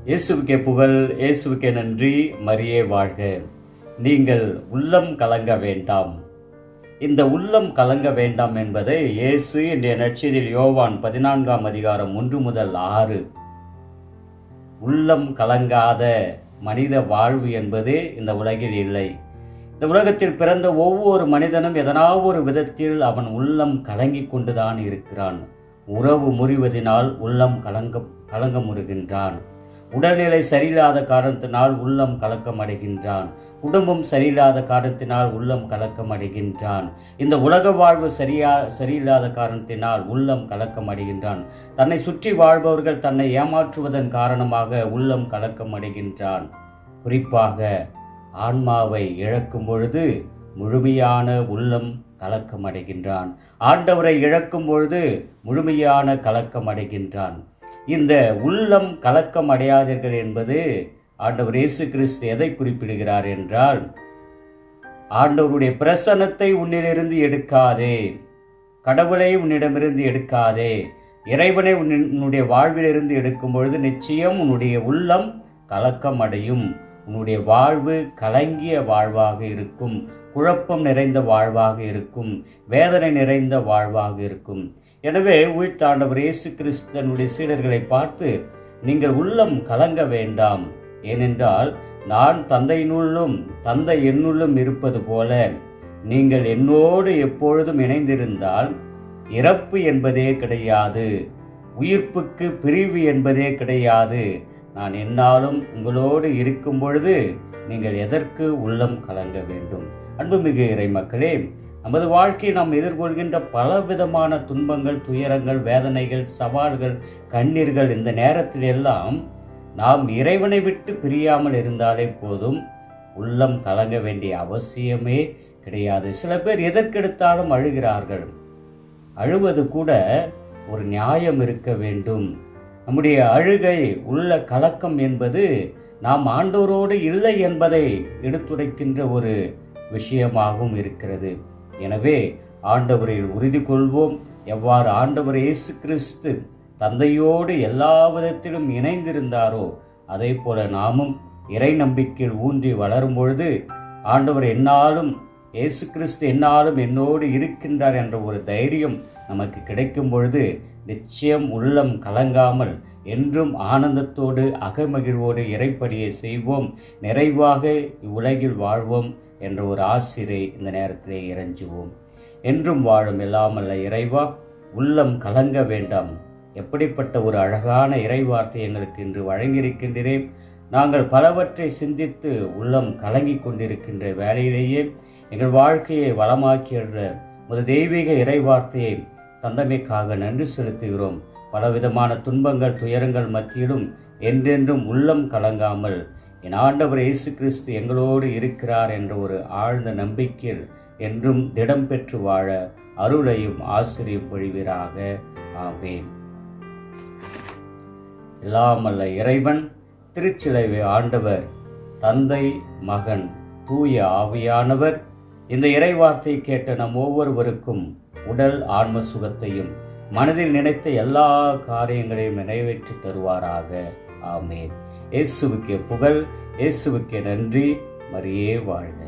இயேசுவுக்கே புகழ், இயேசுவுக்கே நன்றி, மரியே வாழ்க. நீங்கள் உள்ளம் கலங்க வேண்டாம். இந்த உள்ளம் கலங்க வேண்டாம் என்பதை இயேசு இன்றைய நற்செய்தியில் யோவான் 14ஆம் அதிகாரம் 1 முதல் 6. உள்ளம் கலங்காத மனித வாழ்வு என்பது இந்த உலகில் இல்லை. இந்த உலகத்தில் பிறந்த ஒவ்வொரு மனிதனும் எதனாவது ஒரு விதத்தில் அவன் உள்ளம் கலங்கி கொண்டுதான் இருக்கிறான். உறவு முறிவதினால் உள்ளம் கலங்க முறுகின்றான். உடல்நிலை சரியில்லாத காரணத்தினால் உள்ளம் கலக்கம் அடைகின்றான். குடும்பம் சரியில்லாத காரணத்தினால் உள்ளம் கலக்கம் அடைகின்றான். இந்த உலக வாழ்வு சரியில்லாத காரணத்தினால் உள்ளம் கலக்கம் அடைகின்றான். தன்னை சுற்றி வாழ்பவர்கள் தன்னை ஏமாற்றுவதன் காரணமாக உள்ளம் கலக்கம் அடைகின்றான். குறிப்பாக ஆன்மாவை இழக்கும் பொழுது முழுமையான உள்ளம் கலக்கம் அடைகின்றான். ஆண்டவரை இழக்கும் பொழுது முழுமையான கலக்கம் அடைகின்றான். இந்த உள்ளம் கலக்கம் அடையாதீர்கள் என்பது ஆண்டவர் இயேசு கிறிஸ்து எதை குறிப்பிடுகிறார் என்றால், ஆண்டவருடைய பிரசன்னத்தை உன்னிலிருந்து எடுக்காதே, கடவுளை உன்னிடமிருந்து எடுக்காதே, இறைவனை உன்னுடைய வாழ்விலிருந்து எடுக்கும் பொழுது நிச்சயம் உன்னுடைய உள்ளம் கலக்கம் அடையும். உன்னுடைய வாழ்வு கலங்கிய வாழ்வாக இருக்கும், குழப்பம் நிறைந்த வாழ்வாக இருக்கும், வேதனை நிறைந்த வாழ்வாக இருக்கும். எனவே உயிர்த்தாண்டவர் இயேசு கிறிஸ்து தன்னுடைய சீடர்களை பார்த்து, நீங்கள் உள்ளம் கலங்க வேண்டாம், ஏனென்றால் நான் தந்தையினுள்ளும் தந்தை என்னுள்ளும் இருப்பது போல நீங்கள் என்னோடு எப்பொழுதும் இணைந்திருந்தால் இறப்பு என்பதே கிடையாது, உயிர்ப்புக்கு பிரிவு என்பதே கிடையாது. நான் என்னாலும் உங்களோடு இருக்கும் பொழுது நீங்கள் எதற்கு உள்ளம் கலங்க வேண்டும்? அன்புமிகு இறை மக்களே, நமது வாழ்க்கையில் நாம் எதிர்கொள்கின்ற பலவிதமான துன்பங்கள், துயரங்கள், வேதனைகள், சவால்கள், கண்ணீர்கள், இந்த நேரத்தில் எல்லாம் நாம் இறைவனை விட்டு பிரியாமல் இருந்தாலே போதும். உள்ளம் கலங்க வேண்டிய அவசியமே கிடையாது. சில பேர் எதற்கெடுத்தாலும் அழுகிறார்கள். அழுவது கூட ஒரு நியாயம் இருக்க வேண்டும். நம்முடைய அழுகை, உள்ள கலக்கம் என்பது நாம் ஆண்டவரோடு இல்லை என்பதை எடுத்துரைக்கின்ற ஒரு விஷயமாகவும் இருக்கிறது. எனவே ஆண்டவரில் உறுதி கொள்வோம். எவ்வாறு ஆண்டவர் இயேசு கிறிஸ்து தந்தையோடு எல்லா விதத்திலும் இணைந்திருந்தாரோ அதே போல நாமும் இறை நம்பிக்கையில் ஊன்றி வளரும் பொழுது ஆண்டவர் என்னாலும், இயேசு கிறிஸ்து என்னாலும் என்னோடு இருக்கின்றார் என்ற ஒரு தைரியம் நமக்கு கிடைக்கும் பொழுது நிச்சயம் உள்ளம் கலங்காமல் என்றும் ஆனந்தத்தோடு அகமகிழ்வோடு இறைப்பணியை செய்வோம், நிறைவாக இவ்வுலகில் வாழ்வோம் என்ற ஒரு ஆசிரை இந்த நேரத்திலே இறைஞ்சுவோம். என்றும் வாழும் எல்லாமல்ல இறைவா, உள்ளம் கலங்க வேண்டாம். எப்படிப்பட்ட ஒரு அழகான இறைவார்த்தை எங்களுக்கு இன்று வழங்கியிருக்கின்றேன். நாங்கள் பலவற்றை சிந்தித்து உள்ளம் கலங்கி கொண்டிருக்கின்ற வேளையிலேயே எங்கள் வாழ்க்கையை வளமாக்கின்ற ஒரு தெய்வீக இறைவார்த்தையை தந்தமைக்காக நன்றி செலுத்துகிறோம். பலவிதமான துன்பங்கள், துயரங்கள் மத்தியிலும் என்றென்றும் உள்ளம் கலங்காமல் என் ஆண்டவர் இயேசு கிறிஸ்து எங்களோடு இருக்கிறார் என்ற ஒரு ஆழ்ந்த நம்பிக்கையில் என்றும் திடம் பெற்று வாழ அருளையும் ஆசிரியம் பொழிவீராக. ஆமென். எல்லாமல்ல இறைவன், திருச்சிலுவை ஆண்டவர், தந்தை, மகன், தூய ஆவியானவர் இந்த இறைவார்த்தை கேட்ட நம் ஒவ்வொருவருக்கும் உடல் ஆன்ம சுகத்தையும் மனதில் நினைத்த எல்லா காரியங்களையும் நிறைவேற்றி தருவாராக. ஆமென். இயேசுவுக்கே புகழ், இயேசுவுக்கே நன்றி, மரியே வாழ்க.